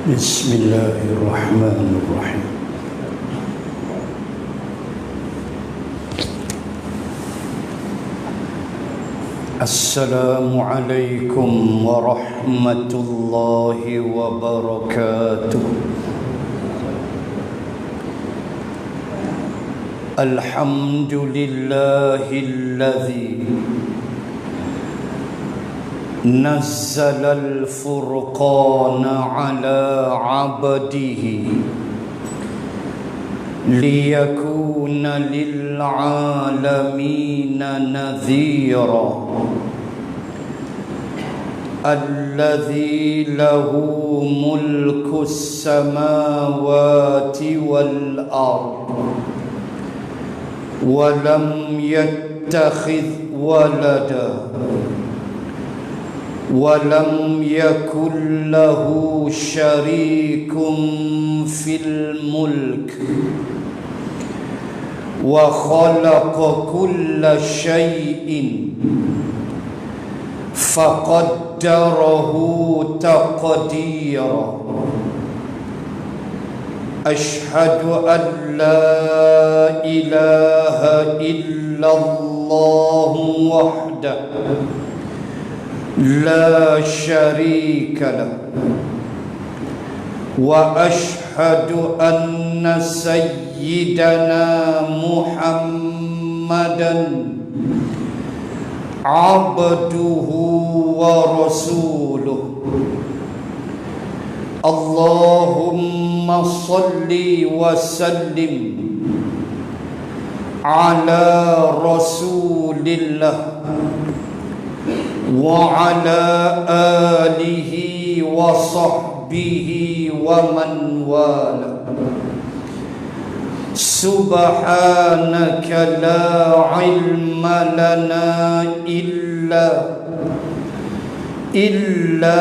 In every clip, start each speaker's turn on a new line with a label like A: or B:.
A: Bismillahirrahmanirrahim. Assalamualaikum warahmatullahi wabarakatuh. Alhamdulillahilladzi نزل الفرقان على عبده ليكون للعالمين نذيرا الذي له ملك السماوات والأرض ولم يتخذ ولدا ولم يكن له شريك في الملك وخلق كل شيء فقدره تقديرا أشهد أن لا إله إلا الله وحده لا شريك له وأشهد أن سيدنا محمدا عبده ورسوله اللهم صل وسلم على رسول الله وعلى آله وصحبه ومن والاه سبحانك لا علم لنا إلا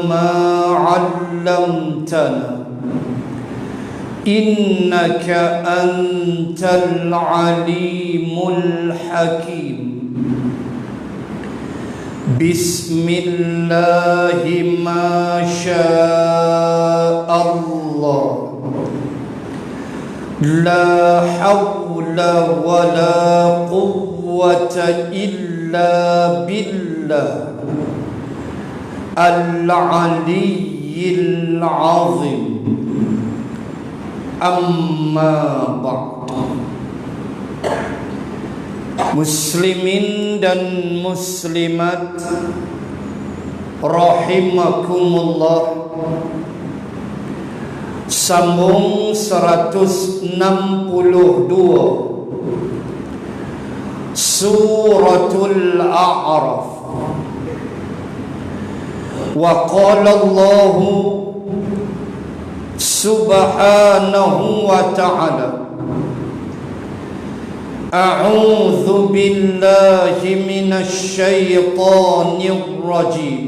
A: ما علمتنا إنك أنت العليم الحكيم بسم الله ما شاء الله لا حول ولا قوة إلا بالله العلي العظيم أما بعد. Muslimin dan muslimat rahimakumullah, sambung 162 Suratul A'raf. Wa qala Allah subhanahu wa ta'ala أعوذ بالله من الشيطان الرجيم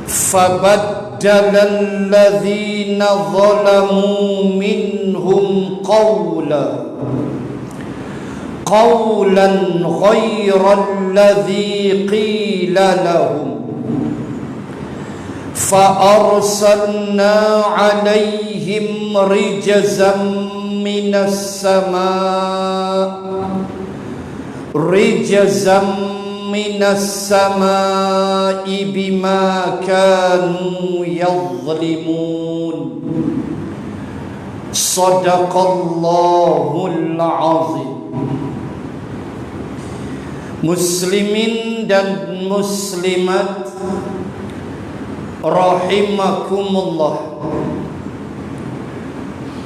A: فبدل الذين ظلموا منهم قولا غير الذي قيل لهم فأرسلنا عليهم رجزا من السماء بما كانوا يظلمون صدق الله العظيم. Muslimin dan muslimat rahimakumullah,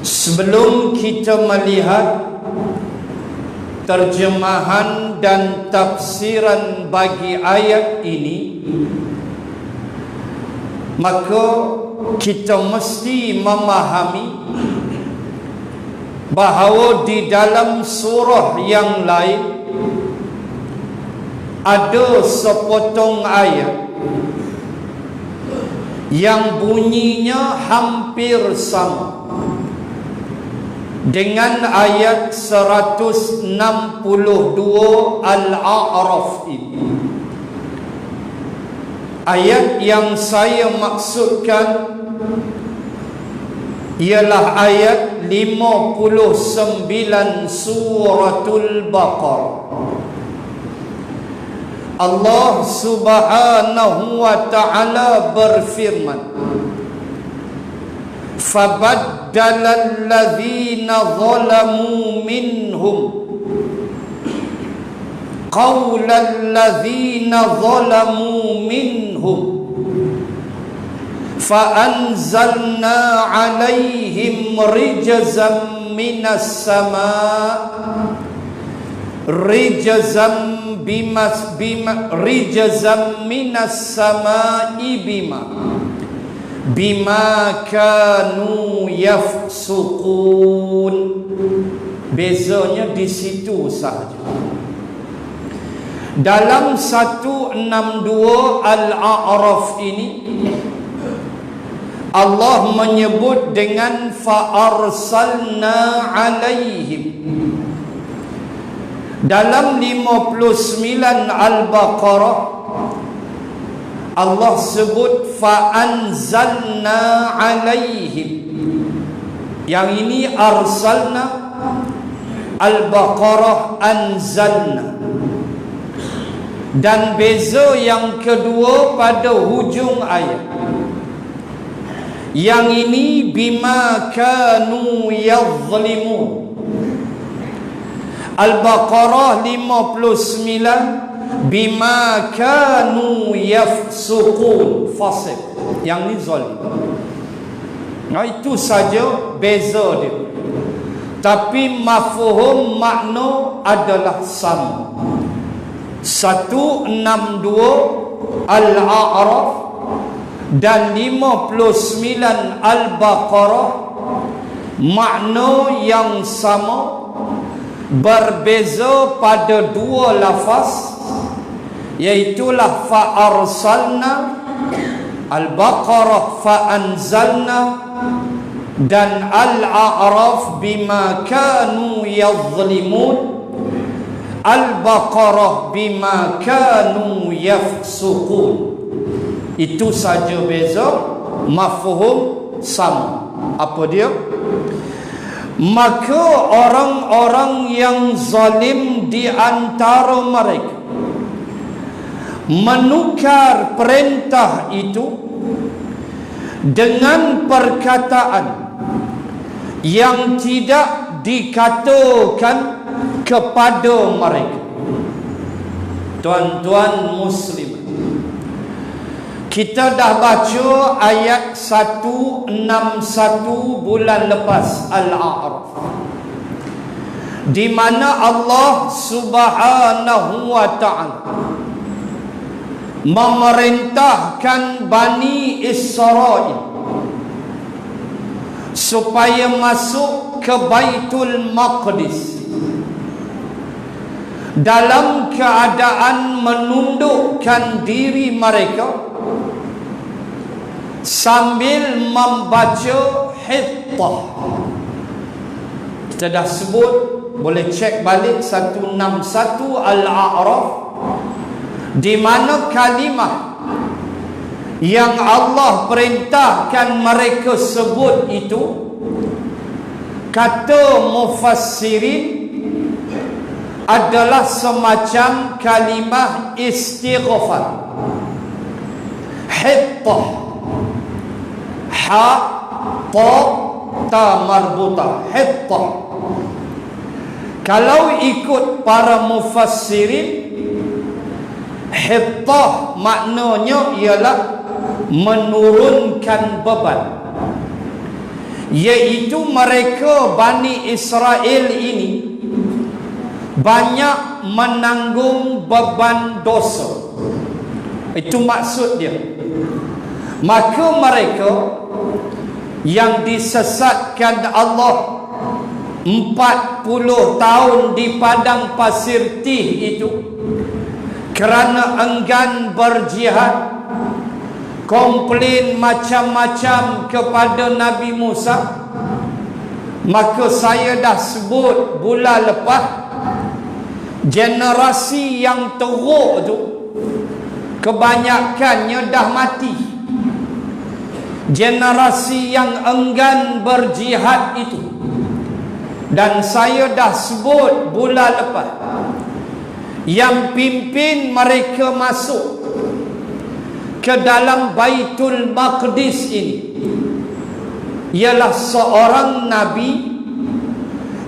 A: sebelum kita melihat terjemahan dan tafsiran bagi ayat ini, maka kita mesti memahami bahawa di dalam surah yang lain ada sepotong ayat yang bunyinya hampir sama dengan ayat 162 Al-A'raf ini. Ayat yang saya maksudkan ialah ayat 59 suratul Baqarah. Allah Subhanahu wa ta'ala berfirman, "Fabaddala alladhina zalamu minhum qawla alladhina zalamu minhum فأنزلنا عليهم رجزا من السماء رجزا من السماء بما كانوا يفسقون." Bezanya di situ sahaja. Dalam 162 Al-A'raf ini Allah menyebut dengan fa'arsalna alaihim. Dalam 59 Al-Baqarah Allah sebut fa'anzalna alaihim. Yang ini arsalna, Al-Baqarah anzalna. Dan beza yang kedua pada hujung ayat. Yang ini bima kanu yadhlimun. Al-Baqarah 59 bima kanu yafsuqun, fasik. Yang ni zalim. Nah, itu saja beza dia. Tapi mafhum makna adalah sama. 162 Al-A'raf dan 59 Al-Baqarah makna yang sama, berbeza pada dua lafaz, iaitulah fa'arsalna, Al-Baqarah fa'anzalna, dan Al-A'raf bima kanu yadhlimun, Al-Baqarah bima kanu yafsuqun. Itu saja beza, mafhum sama. Apa dia? Maka orang-orang yang zalim di antara mereka menukar perintah itu dengan perkataan yang tidak dikatakan kepada mereka. Tuan-tuan muslim, kita dah baca ayat 161 bulan lepas Al-A'raf, di mana Allah Subhanahu wa ta'ala memerintahkan Bani Israel supaya masuk ke Baitul Maqdis dalam keadaan menundukkan diri mereka sambil membaca Hittah. Kita dah sebut, boleh cek balik 161 Al-A'raf, di mana kalimah yang Allah perintahkan mereka sebut itu, kata mufassirin, adalah semacam kalimah istighfar. Hittah, ha, ta, ta marbuta, hittah. Kalau ikut para mufassirin, hittah maknanya ialah menurunkan beban, iaitu mereka Bani Israel ini banyak menanggung beban dosa. Itu maksud dia. Maka mereka yang disesatkan Allah 40 tahun di padang pasir Tih itu kerana enggan berjihad, komplain macam-macam kepada Nabi Musa. Maka saya dah sebut bulan lepas, generasi yang teruk tu kebanyakannya dah mati. Generasi yang enggan berjihad itu, dan saya dah sebut bulan lepas, yang pimpin mereka masuk ke dalam Baitul Maqdis ini ialah seorang Nabi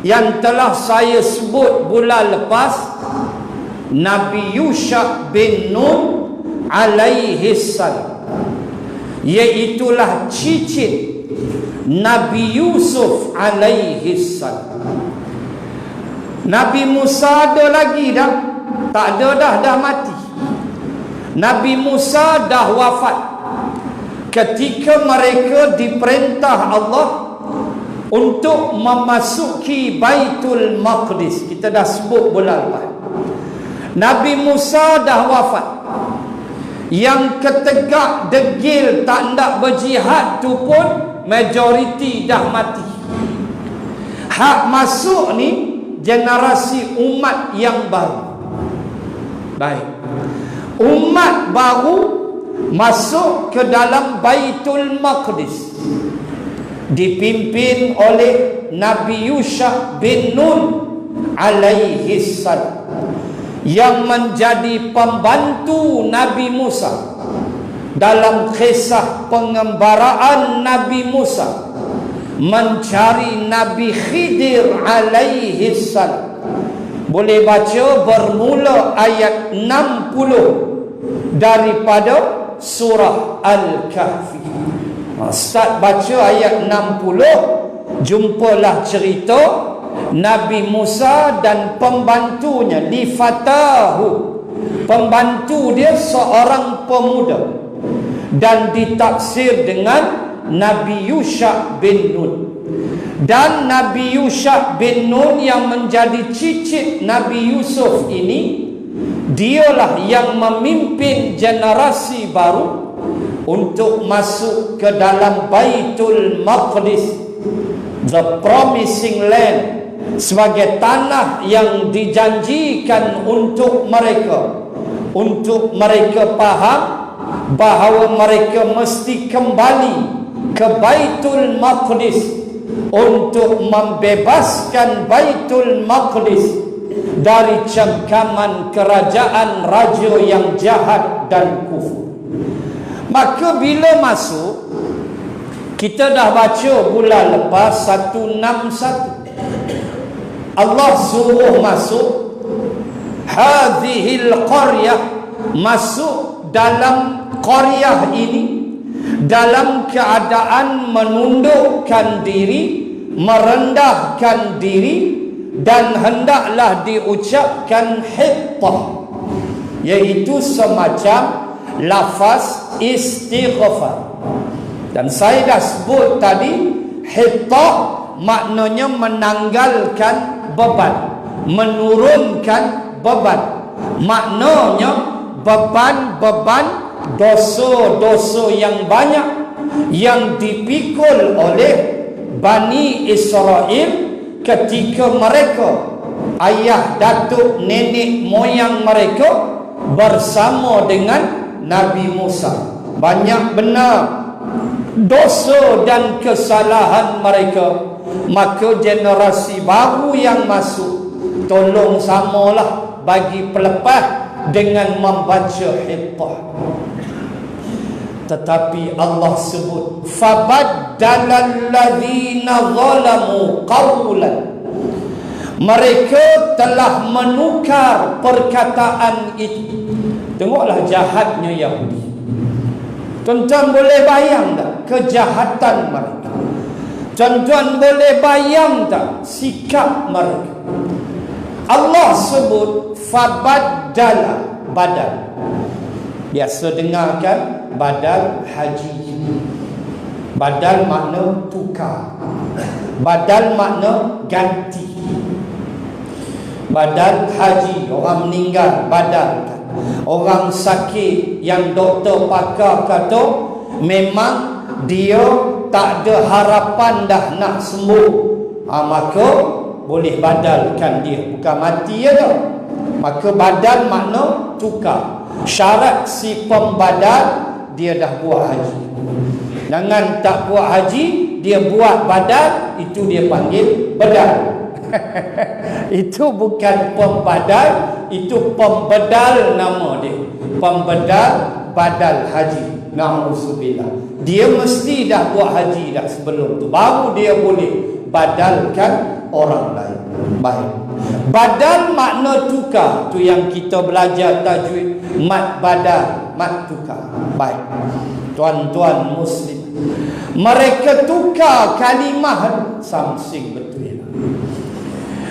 A: yang telah saya sebut bulan lepas, Nabi Yusha bin Nun alaihi salam, iaitulah cicit Nabi Yusuf alaihi salam. Nabi Musa ada lagi dah? Tak ada dah mati. Nabi Musa dah wafat ketika mereka diperintah Allah untuk memasuki Baitul Maqdis. Kita dah sebut bulan lepas. Nabi Musa dah wafat. Yang ketegak degil tak nak berjihad tu pun majoriti dah mati. Hak masuk ni generasi umat yang baru. Baik, umat baru masuk ke dalam Baitul Maqdis dipimpin oleh Nabi Yusha bin Nun alaihi salam, yang menjadi pembantu Nabi Musa dalam kisah pengembaraan Nabi Musa mencari Nabi Khidir alaihi salam. Boleh baca bermula ayat 60 daripada surah Al-Kahfi. Start baca ayat 60, jumpalah cerita Nabi Musa dan pembantunya, Lifatahu. Pembantu dia seorang pemuda dan ditafsir dengan Nabi Yusha bin Nun. Dan Nabi Yusha bin Nun yang menjadi cicit Nabi Yusuf ini, dialah yang memimpin generasi baru untuk masuk ke dalam Baitul Maqdis, the promising land, sebagai tanah yang dijanjikan untuk mereka faham bahawa mereka mesti kembali ke Baitul Maqdis untuk membebaskan Baitul Maqdis dari cengkaman kerajaan raja yang jahat dan kufur. Maka bila masuk, kita dah baca bulan lepas 161, Allah suruh masuk hadhil qaryah, masuk dalam qaryah ini dalam keadaan menundukkan diri, merendahkan diri, dan hendaklah diucapkan hittah, iaitu semacam lafaz istighfar. Dan saya dah sebut tadi, hittah maknanya menanggalkan beban, menurunkan beban. Maknanya beban-beban dosa-dosa yang banyak yang dipikul oleh Bani Israel ketika mereka, ayah, datuk, nenek moyang mereka bersama dengan Nabi Musa. Banyak benar dosa dan kesalahan mereka. Maka generasi baru yang masuk, tolong samalah bagi pelepas dengan membaca hittah. Tetapi Allah sebut fabaddalal ladzina zalamu qawlan, mereka telah menukar perkataan itu. Tengoklah jahatnya Yahudi. Tuan-tuan boleh bayang tak kejahatan mereka? Tuan-tuan boleh bayang tak sikap mereka? Allah sebut fabaddala, badal. Biasa dengarkan badal haji. Badal makna tukar. Badal makna ganti. Badal haji, orang meninggal badal. Orang sakit yang doktor pakar kata memang dia tak ada harapan dah nak sembuh, maka boleh badalkan dia, bukan mati je dah. Maka badal makna tukar. syarat si pembadal dia dah buat haji. Jangan tak buat haji, dia buat badal, itu dia panggil badal. Itu bukan pembadal, itu pembedal nama dia. Pembedal badal haji. Na'udzubillah. Dia mesti dah buat haji dah sebelum tu, baru dia boleh badalkan orang lain. Baik. Badal makna tukar. Tu yang kita belajar tajwid. Mat badal, mat tukar. Baik. Tuan-tuan muslim, mereka tukar kalimah. Samsing betul.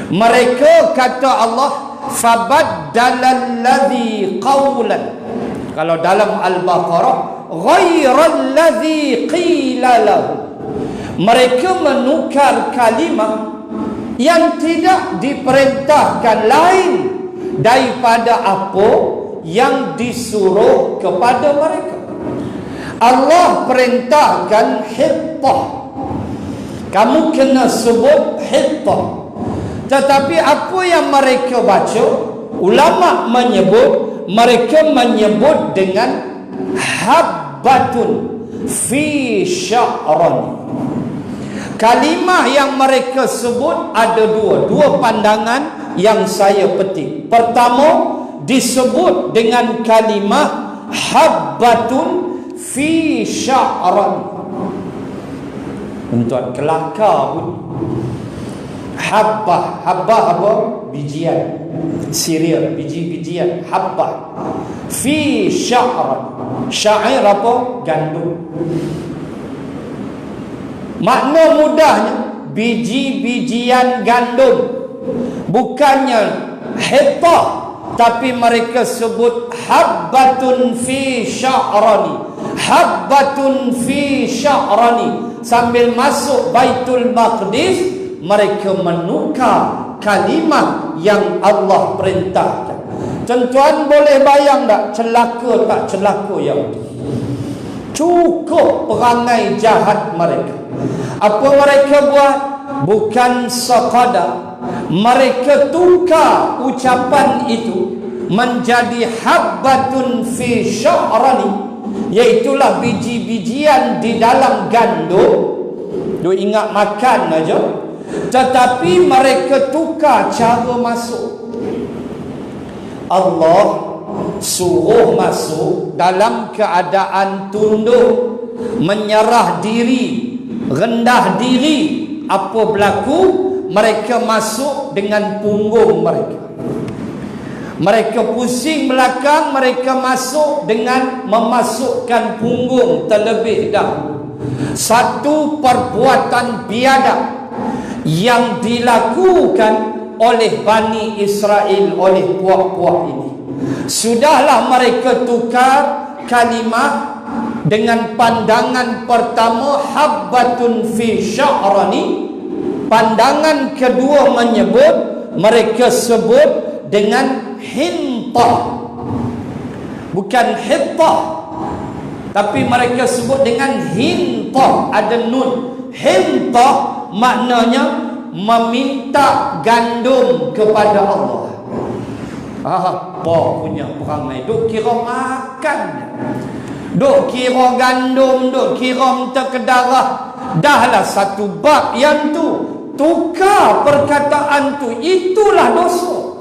A: Mereka kata Allah, fabaddalallazi qawlan. Kalau dalam Al-Baqarah, ghairallazi qila lahu. Mereka menukar kalimah yang tidak diperintahkan lain daripada apa yang disuruh kepada mereka. Allah perintahkan hittah, kamu kena sebut hittah. Tetapi apa yang mereka baca, ulama menyebut, mereka menyebut dengan habbatun fi sya'ran. Kalimah yang mereka sebut ada dua pandangan yang saya petik. Pertama, disebut dengan kalimah habbatun fi sya'ran. Tuan kelakar pun. Habbah apa? Bijian, cereal, biji-bijian. Habbah fi sya'ran. Sya'ir apa? Gandum. Makna mudahnya, biji-bijian gandum. Bukannya hittah, tapi mereka sebut habbatun fi sya'rani. Habbatun fi sya'rani. Sambil masuk Baitul Maqdis, mereka menukar kalimah yang Allah perintahkan. Tuan-tuan boleh bayang tak celaka tak celaka yang itu? Cukup perangai jahat mereka. Apa mereka buat? Bukan sekadar mereka tukar ucapan itu menjadi habbatun fi sya'rani, iaitulah biji-bijian di dalam gandum. Dia ingat makan aja, tetapi mereka tukar cara masuk. Allah suruh masuk dalam keadaan tunduk, menyerah diri, rendah diri. Apa berlaku? Mereka masuk dengan punggung mereka. Mereka pusing belakang, mereka masuk dengan memasukkan punggung terlebih dahulu. Satu perbuatan biadab yang dilakukan oleh Bani Israel, oleh puak-puak ini. Sudahlah mereka tukar kalimah dengan pandangan pertama habbatun fi sya'rani. Pandangan kedua menyebut, mereka sebut dengan hintah. Bukan hittah, tapi mereka sebut dengan hintah, ada nun. Hintah maknanya meminta gandum kepada Allah. Apa punya perangai? Duk kira makan, duk kira gandum, duk kira minta ke darah. Dahlah satu bab yang tu. Tukar perkataan tu, itulah dosa.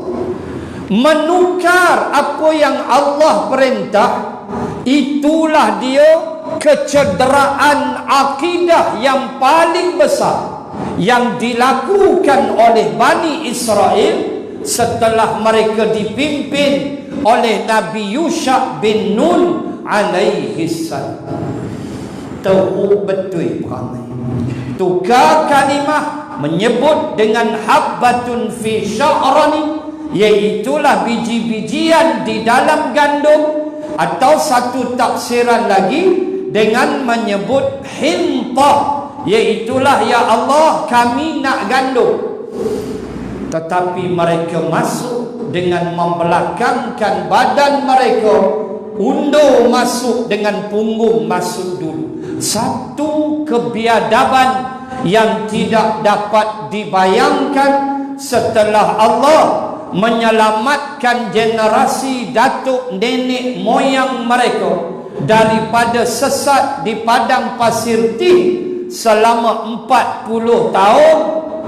A: Menukar apa yang Allah perintah, itulah dia kecederaan akidah yang paling besar yang dilakukan oleh Bani Israel setelah mereka dipimpin oleh Nabi Yusha bin Nun alaihi salam. Tahu betul perangai. Tukar kalimah menyebut dengan habbatun fi sya'rani, iaitulah biji-bijian di dalam gandum. Atau satu tafsiran lagi dengan menyebut hintah, iaitulah ya Allah kami nak gandum. Tetapi mereka masuk dengan membelakangkan badan mereka, undur masuk dengan punggung masuk dulu. Satu kebiadaban yang tidak dapat dibayangkan setelah Allah menyelamatkan generasi datuk nenek moyang mereka daripada sesat di padang pasir Tin selama 40 tahun.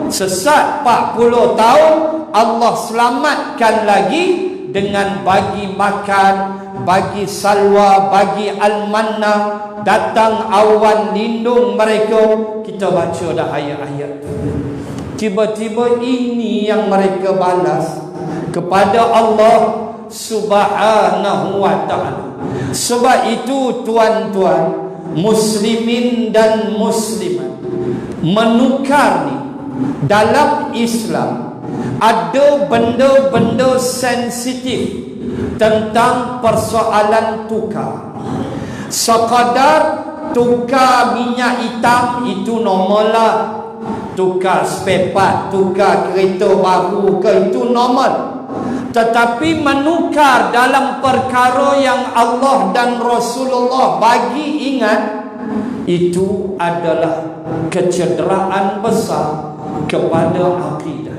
A: Sesat 40 tahun, Allah selamatkan lagi dengan bagi makan, bagi salwa, bagi al-manna, datang awan lindung mereka. Kita baca dah ayat-ayat. Tiba-tiba ini yang mereka balas kepada Allah Subhanahu wa ta'ala. Sebab itu tuan-tuan, muslimin dan muslimat, menukar ni dalam Islam ada benda-benda sensitif tentang persoalan tukar. Sekadar tukar minyak hitam itu normal lah. Tukar spare part, tukar kereta baru ke, itu normal. Tetapi menukar dalam perkara yang Allah dan Rasulullah bagi ingat, itu adalah kecederaan besar kepada akidah.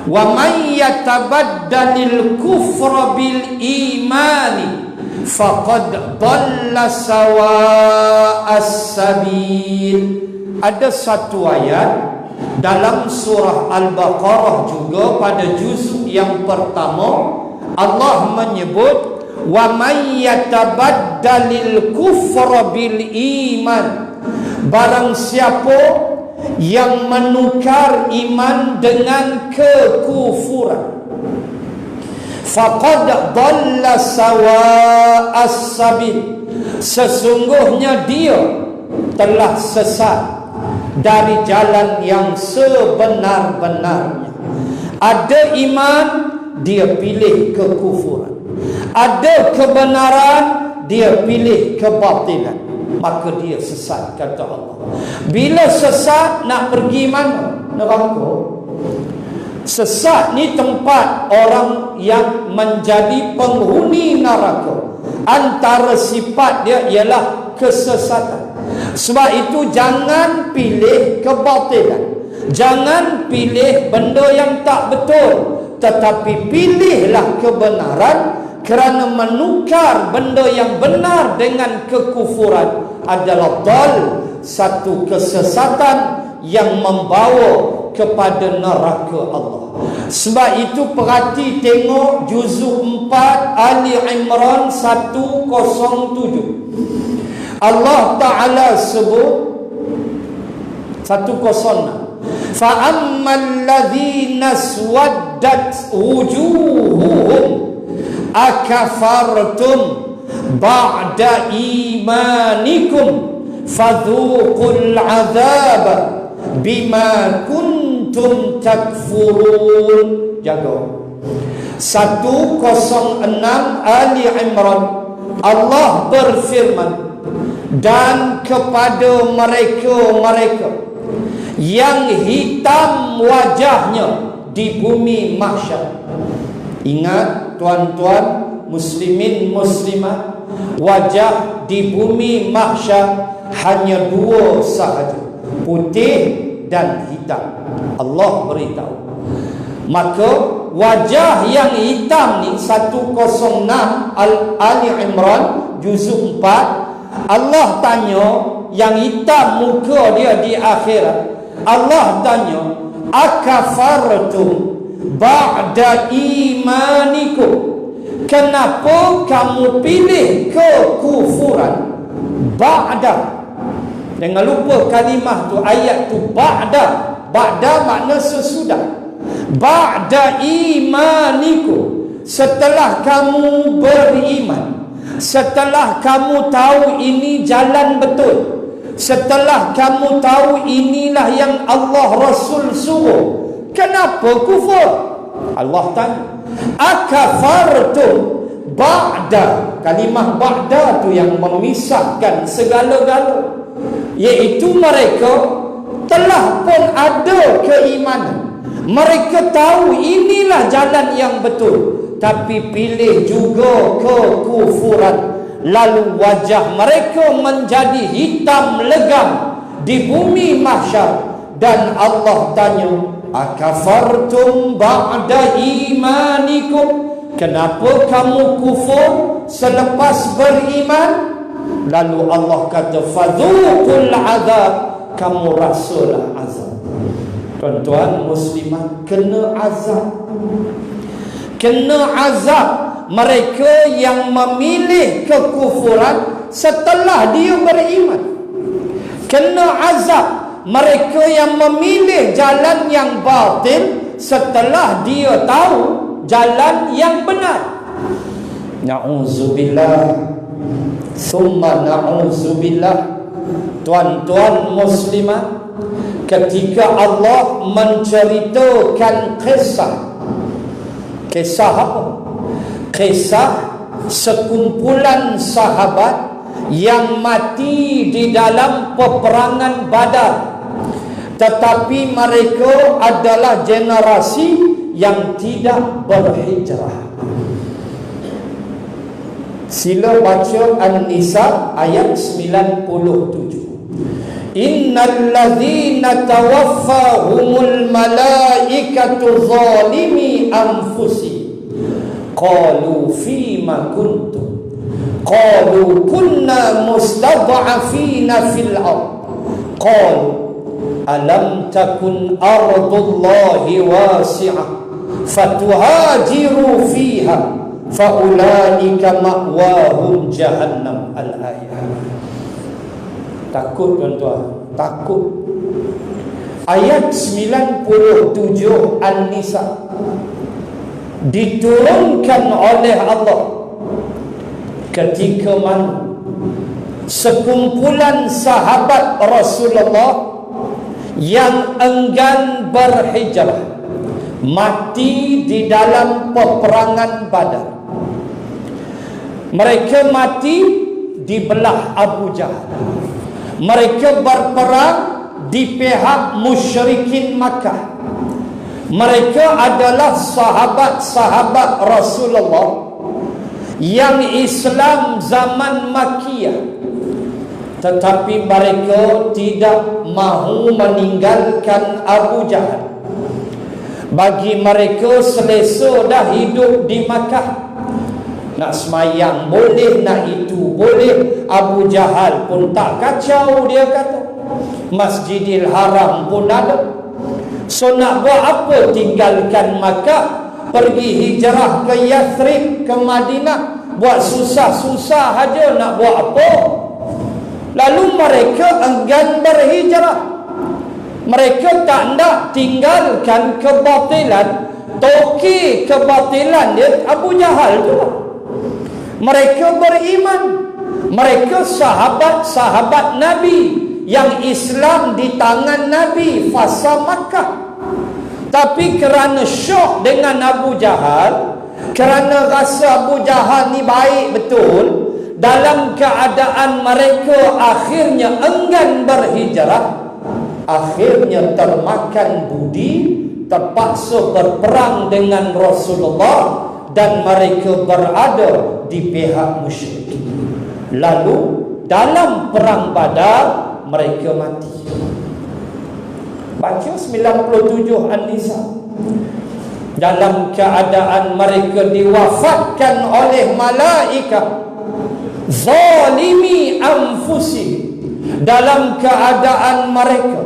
A: Wa may yatabaddalil kufra bil imani faqad dhalla sawa'as sabil. Ada satu ayat dalam surah Al-Baqarah juga pada juz yang pertama, Allah menyebut wa may yatabaddalil kufra bil iman. Barang siapa yang menukar iman dengan kekufuran, faqad dhalla sawa'as sabil, sesungguhnya dia telah sesat dari jalan yang sebenar-benarnya. Ada iman, dia pilih kekufuran. Ada kebenaran, dia pilih kebatilan. Maka dia sesat, kata Allah. Bila sesat, nak pergi mana? Neraka. Sesat ni tempat orang yang menjadi penghuni neraka. Antara sifat dia ialah kesesatan. Sebab itu jangan pilih kebatilan, jangan pilih benda yang tak betul, tetapi pilihlah kebenaran. Kerana menukar benda yang benar dengan kekufuran adalah dal, satu kesesatan yang membawa kepada neraka Allah. Sebab itu perhati tengok juzuk 4 Ali Imran 107. Allah Ta'ala sebut 106. Fa'ammal ladhina swaddat wujuhuhum akafartum ba'da imanikum fadhuqul azaba bima kuntum takfurun. Jaga 106 Ali Imran. Allah berfirman, dan kepada mereka-mereka yang hitam wajahnya di bumi mahsyar. Ingat tuan-tuan muslimin muslimat, wajah di bumi mahsyar hanya dua sahaja, putih dan hitam. Allah beritahu. Maka wajah yang hitam ni 106 Ali Imran juzuk 4. Allah tanya yang hitam muka dia di akhirat. Allah tanya, akafartum ba'da imanikum, kenapa kamu pilih kekufuran? Ba'da, jangan lupa kalimah tu, ayat tu, ba'da. Ba'da makna sesudah. Ba'da imanikum, setelah kamu beriman, setelah kamu tahu ini jalan betul, setelah kamu tahu inilah yang Allah Rasul suruh, kenapa kufur? Allah tanya, akafartum ba'da. Kalimah ba'da tu yang memisahkan segala-gala, iaitu mereka telah pun ada keimanan, mereka tahu inilah jalan yang betul, tapi pilih juga kekufuran. Lalu wajah mereka menjadi hitam legam di bumi mahsyar. Dan Allah tanya, akafartum ba'da imanikum, kenapa kamu kufur selepas beriman? Lalu Allah kata, fadhuqul azab, kamu rasalah azab. Tuan-tuan muslimat, kena azab. Kena azab mereka yang memilih kekufuran setelah dia beriman. Kena azab mereka yang memilih jalan yang batil setelah dia tahu jalan yang benar. Na'udzubillah, summa na'udzubillah. Tuan-tuan muslimat, ketika Allah menceritakan kisah apa? Kisah sekumpulan sahabat yang mati di dalam peperangan Badar, tetapi mereka adalah generasi yang tidak berhijrah. Sila baca An-Nisa ayat 97. Innal ladzina tawaffahumul malaikatu zalimi anfusihim qalu fima kuntum qalu kunna mustad'afina fil ard qalu alam takun ardullahi wasi'ah fatuhajiru fiha faulaika ma'wahum jahannam. Al-ayat. Takut tuan-tuan, takut. Ayat 97 An-Nisa diturunkan oleh Allah ketika mana sekumpulan sahabat Rasulullah yang enggan berhijrah mati di dalam peperangan Badar. Mereka mati di belah Abu Jahal. Mereka berperang di pihak musyrikin Makkah. Mereka adalah sahabat-sahabat Rasulullah yang Islam zaman Makkiyah, tetapi mereka tidak mahu meninggalkan Abu Jahal. Bagi mereka selesa dah hidup di Makkah. Nak semayang boleh, nak itu boleh. Abu Jahal pun tak kacau, dia kata. Masjidil Haram pun ada. So nak buat apa tinggalkan Makkah, pergi hijrah ke Yathrib, ke Madinah, buat susah-susah aja, nak buat apa? Lalu mereka enggan berhijrah. Mereka tak nak tinggalkan kebatilan. Toki kebatilan dia Abu Jahal tu. Mereka beriman. Mereka sahabat-sahabat Nabi yang Islam di tangan Nabi fasa Makkah. Tapi kerana syok dengan Abu Jahal, kerana rasa Abu Jahal ni baik betul, dalam keadaan mereka akhirnya enggan berhijrah, akhirnya termakan budi, terpaksa berperang dengan Rasulullah, dan mereka berada di pihak musyrik. Lalu dalam perang Badar mereka mati. Baca 97 An-Nisa. Dalam keadaan mereka diwafatkan oleh malaikat zalimi anfusihim, dalam keadaan mereka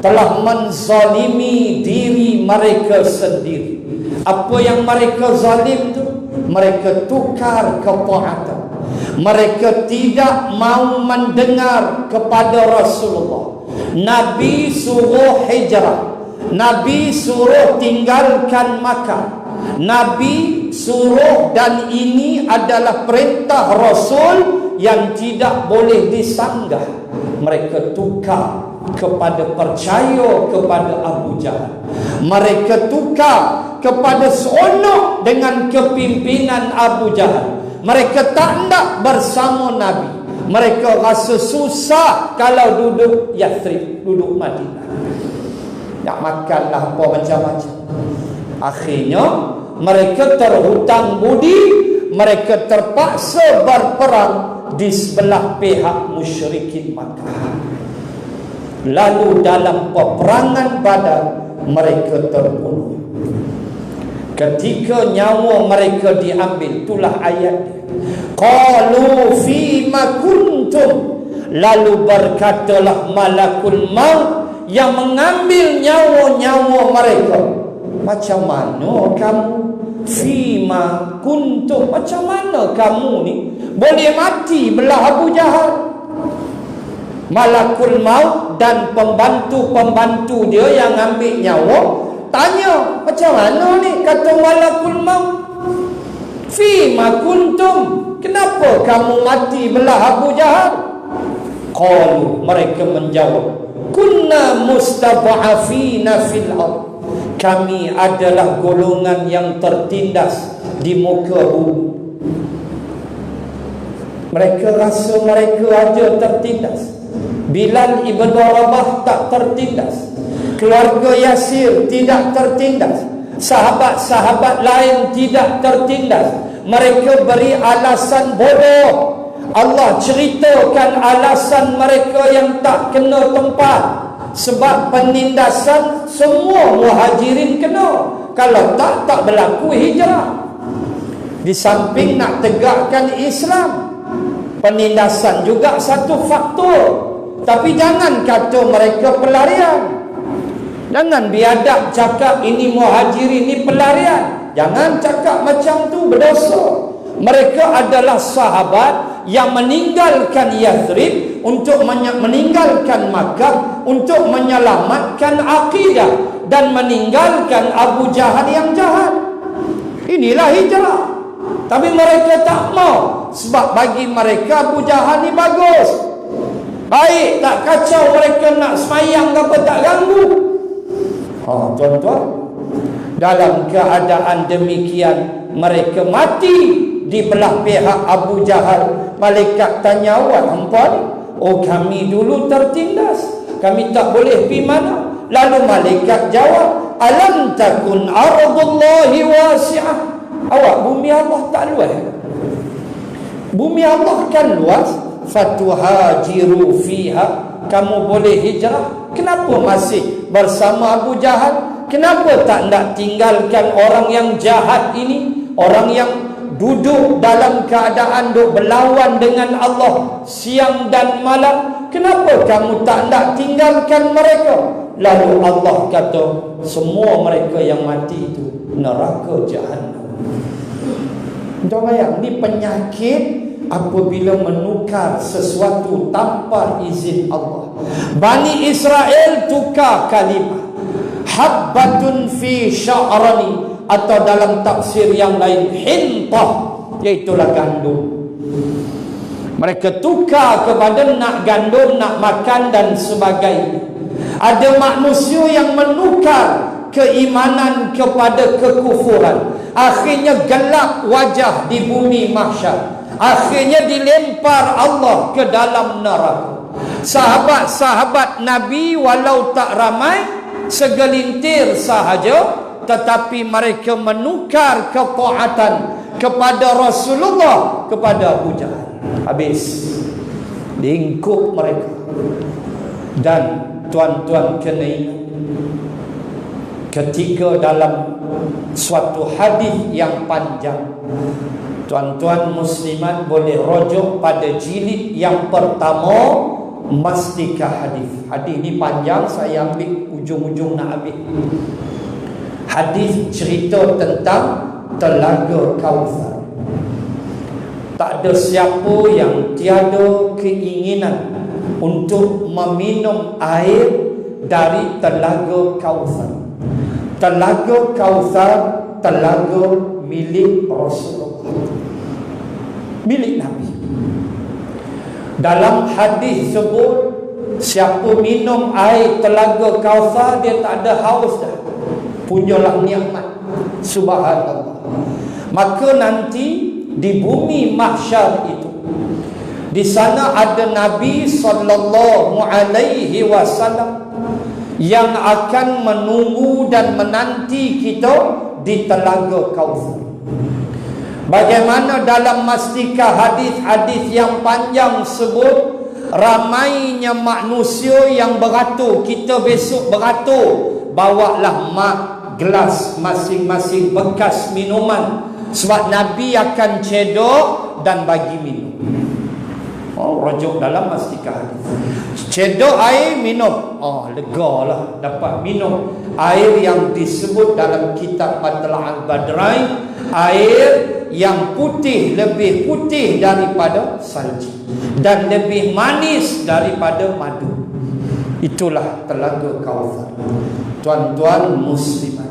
A: telah menzalimi diri mereka sendiri. Apa yang mereka zalim tu? Mereka tukar ketaatan. Mereka tidak mau mendengar kepada Rasulullah. Nabi suruh hijrah, Nabi suruh tinggalkan Makkah, Nabi suruh, dan ini adalah perintah Rasul yang tidak boleh disanggah. Mereka tukar kepada percaya kepada Abu Jahal. Mereka tukar kepada seronok dengan kepimpinan Abu Jahal. Mereka tak nak bersama Nabi. Mereka rasa susah kalau duduk Yathrib, duduk Madinah. Nak makanlah apa macam-macam. Akhirnya mereka terhutang budi. Mereka terpaksa berperang di sebelah pihak musyrikin Makkah. Lalu dalam peperangan Badar mereka terbunuh. Ketika nyawa mereka diambil, itulah ayat dia. Qalu fima kuntum, lalu berkatalah malakul maut yang mengambil nyawa-nyawa mereka, macam mana kamu? Fima kuntum, macam mana kamu ni boleh mati belah Abu Jahal? Malakul maut dan pembantu-pembantu dia yang ambil nyawa tanya, macam mana ni? Kata malakul maut, fima kuntum, kenapa kamu mati belah Abu Jahal? Qalu, mereka menjawab, kunna mustad'afina fil ard, kami adalah golongan yang tertindas di muka bumi. Mereka rasa mereka aja tertindas. Bilal ibn Rabah tak tertindas, keluarga Yasir tidak tertindas, sahabat-sahabat lain tidak tertindas. Mereka beri alasan bodoh. Allah ceritakan alasan mereka yang tak kena tempat. Sebab penindasan semua muhajirin kena, kalau tak berlaku hijrah. Di samping nak tegakkan Islam, penindasan juga satu faktor. Tapi jangan kata mereka pelarian. Jangan biadab cakap ini muhajirin, ini pelarian. Jangan cakap macam tu, berdosa. Mereka adalah sahabat yang meninggalkan Yathrib untuk meninggalkan Makkah, untuk menyelamatkan akidah dan meninggalkan Abu Jahal yang jahat. Inilah hijrah. Tapi mereka tak mau, sebab bagi mereka Abu Jahal ni bagus, baik, tak kacau. Mereka nak semayang apa tak ganggu. Tuan-tuan, dalam keadaan demikian mereka mati di belah pihak Abu Jahal. Malaikat tanya, awak hampa ni? Oh, kami dulu tertindas, kami tak boleh pergi mana. Lalu malaikat jawab, alam takun ardullahi wasi'ah, awak bumi Allah tak luas? Bumi Allah kan luas. Fatuhajiru fiha, kamu boleh hijrah. Kenapa masih bersama Abu Jahal? Kenapa tak nak tinggalkan orang yang jahat ini, orang yang duduk dalam keadaan duk berlawan dengan Allah siang dan malam? Kenapa kamu tak nak tinggalkan mereka? Lalu Allah kata, semua mereka yang mati itu neraka Jahannam. Tuan bayang, ni penyakit apabila menukar sesuatu tanpa izin Allah. Bani Israel tukar kalimah habbatun fi sya'rani, atau dalam tafsir yang lain hintah, iaitulah gandum. Mereka tukar kepada nak gandum, nak makan dan sebagainya. Ada manusia yang menukar keimanan kepada kekufuran. Akhirnya gelap wajah di bumi mahsyar. Akhirnya dilempar Allah ke dalam neraka. Sahabat-sahabat Nabi walau tak ramai, segelintir sahaja, tetapi mereka menukar ketaatan kepada Rasulullah kepada Abu Jahal. Habis lingkup mereka. Dan tuan-tuan kena ingat, ketika dalam suatu hadis yang panjang, tuan-tuan muslimat boleh rujuk pada jilid yang pertama Mastika hadis. Hadis ni panjang, saya ambil ujung-ujung nak habis. Hadis cerita tentang Telaga Kautsar. Tak ada siapa yang tiada keinginan untuk meminum air dari Telaga Kautsar. Telaga Kautsar, telaga milik Rasulullah, milik Nabi. Dalam hadis sebut, siapa minum air Telaga Kautsar, dia tak ada haus dah, punyalah nikmat. Subhanallah. Maka nanti di bumi mahsyar itu, di sana ada Nabi sallallahu alaihi wasallam yang akan menunggu dan menanti kita di Telaga Kautsar. Bagaimana dalam Mastika hadis-hadis yang panjang sebut, ramainya manusia yang beratur, kita besok beratur bawalah mak gelas masing-masing bekas minuman, sebab Nabi akan cedok dan bagi minum. Oh, rujuk dalam mastika hadis. Cedok air, minum. Oh, legalah dapat minum air yang disebut dalam kitab Matla' al-Badrain, air yang putih, lebih putih daripada salji dan lebih manis daripada madu. Itulah Telaga Kautsar. Tuan-tuan muslimat,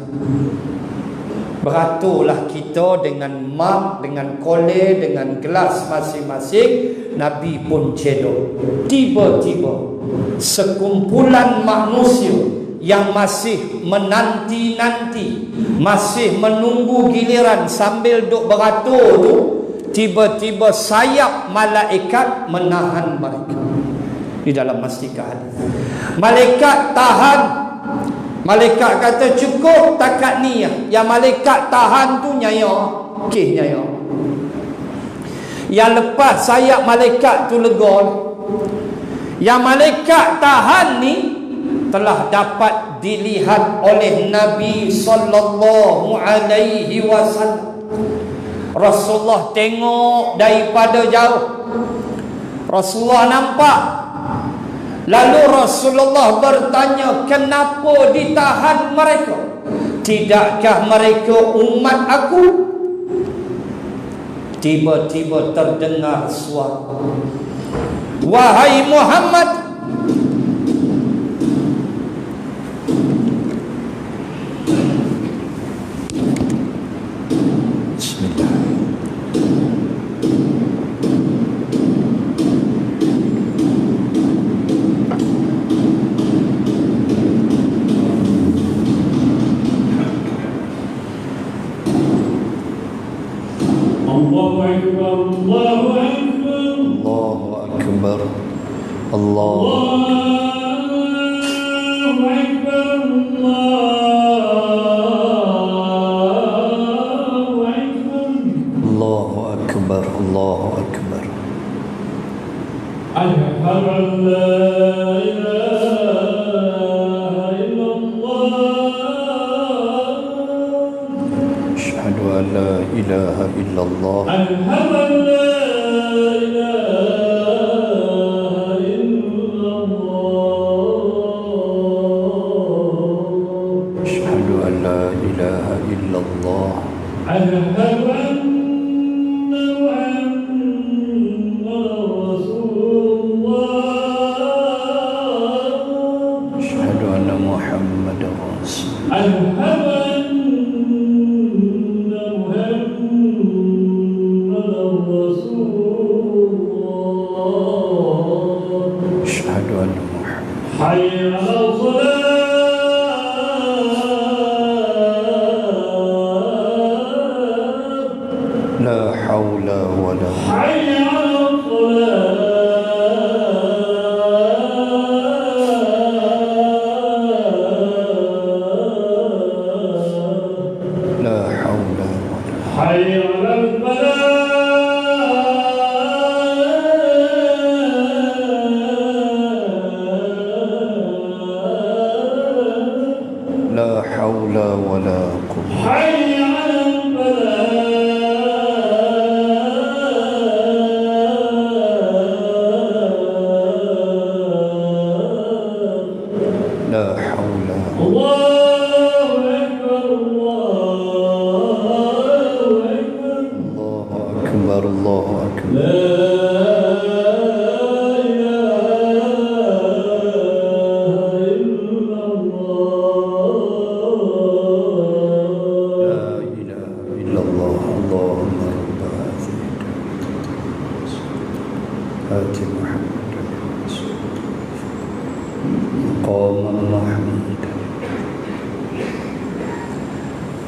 A: beraturlah kita dengan mak, dengan kolej, dengan gelas masing-masing. Nabi pun cedok. Tiba-tiba sekumpulan manusia yang masih menanti-nanti, masih menunggu giliran sambil duk beratur tu, tiba-tiba sayap malaikat menahan mereka. Di dalam mastika hadis, malaikat tahan. Malaikat kata cukup takat ni ya. Yang malaikat tahan tu nyaya. Okey nyaya. Yang lepas sayap malaikat tu lega. Yang malaikat tahan ni telah dapat dilihat oleh Nabi sallallahu alaihi wasallam. Rasulullah tengok daripada jauh. Rasulullah nampak. Lalu Rasulullah bertanya, kenapa ditahan mereka? Tidakkah mereka umat aku? Tiba-tiba terdengar suara, wahai Muhammad,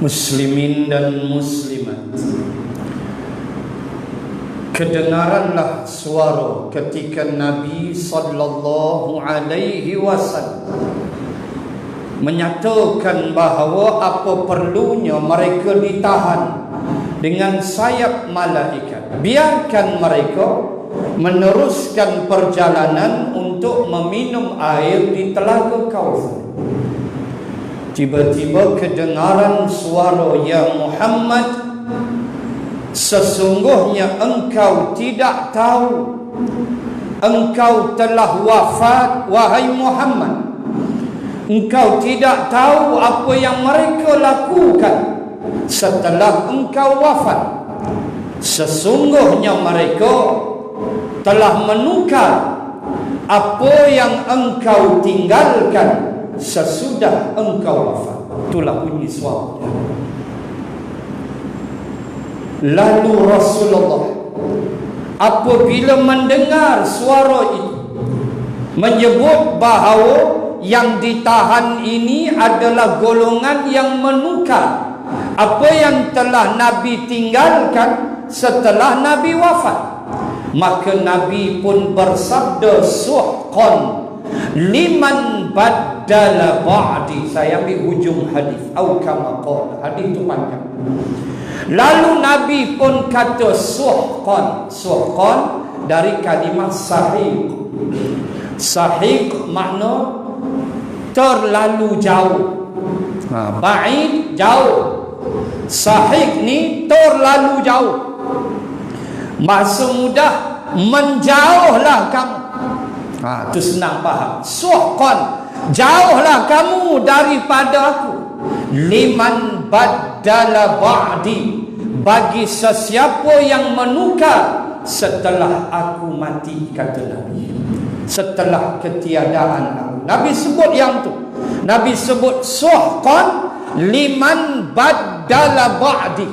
A: muslimin dan muslimat, kedengaranlah suara ketika Nabi sallallahu alaihi wasallam menyatakan bahawa apa perlunya mereka ditahan dengan sayap malaikat. Biarkan mereka meneruskan perjalanan untuk meminum air di Telaga Kautsar. Tiba-tiba kedengaran suara, "Ya Muhammad, sesungguhnya engkau tidak tahu engkau telah wafat, wahai Muhammad. Engkau tidak tahu apa yang mereka lakukan setelah engkau wafat. Sesungguhnya mereka telah menukar apa yang engkau tinggalkan sesudah engkau wafat." Itulah bunyi suaranya. Lalu Rasulullah apabila mendengar suara itu menyebut bahawa yang ditahan ini adalah golongan yang menukar apa yang telah Nabi tinggalkan setelah Nabi wafat, maka Nabi pun bersabda, "Suhqan liman baddala ba'di." Saya ambil hujung hadis, atau kama qala, hadis itu panjang. Lalu Nabi pun kata suhqan. Suhqan dari kalimah sahiq. Sahiq makna terlalu jauh. Ba'id jauh. Sahiq ni terlalu jauh. Maksud mudah, menjauhlah kamu. Itu senang faham. Suhqan, jauhlah kamu daripada aku. Liman baddala ba'di, bagi sesiapa yang menukar setelah aku mati, kata Nabi. Setelah ketiadaan aku. Nabi sebut yang tu. Nabi sebut suhqan liman baddala ba'di.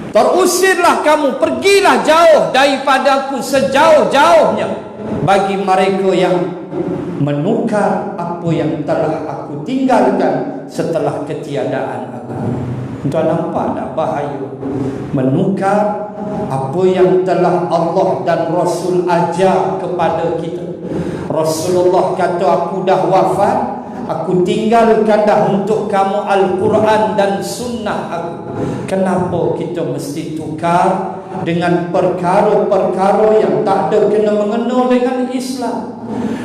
A: Terusirlah kamu, pergilah jauh daripada aku sejauh-jauhnya bagi mereka yang menukar apa yang telah aku tinggalkan setelah ketiadaan aku. Tuan nampak tak bahaya menukar apa yang telah Allah dan Rasul ajar kepada kita? Rasulullah kata, "Aku dah wafat, aku tinggalkan dah untuk kamu Al-Quran dan Sunnah aku." Kenapa kita mesti tukar dengan perkara-perkara yang tak ada kena-mengena dengan Islam?